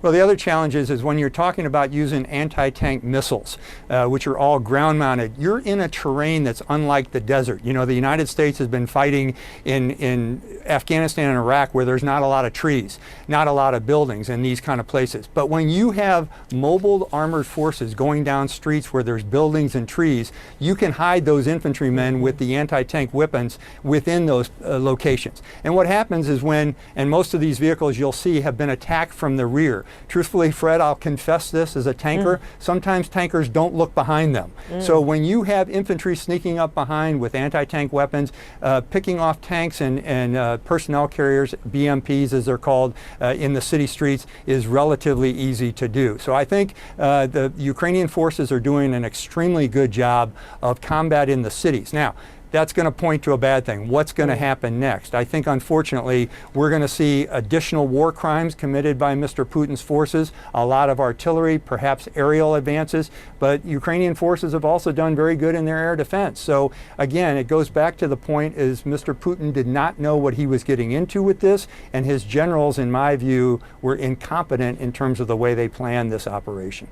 Well, the other challenge is when you're talking about using anti-tank missiles, which are all ground-mounted, you're in a terrain that's unlike the desert. You know, the United States has been fighting in Afghanistan and Iraq where there's not a lot of trees, not a lot of buildings in these kind of places. But when you have mobile armored forces going down streets where there's buildings and trees, you can hide those infantrymen with the anti-tank weapons within those locations. And what happens is and most of these vehicles you'll see have been attacked from the rear. Truthfully, Fred, I'll confess this as a tanker, sometimes tankers don't look behind them. So when you have infantry sneaking up behind with anti-tank weapons, picking off tanks and personnel carriers, BMPs as they're called, in the city streets is relatively easy to do. So I think the Ukrainian forces are doing an extremely good job of combat in the cities. Now, that's going to point to a bad thing. What's going to happen next? I think, unfortunately, we're going to see additional war crimes committed by Mr. Putin's forces, a lot of artillery, perhaps aerial advances, but Ukrainian forces have also done very good in their air defense. So again, it goes back to the point is Mr. Putin did not know what he was getting into with this, and his generals, in my view, were incompetent in terms of the way they planned this operation.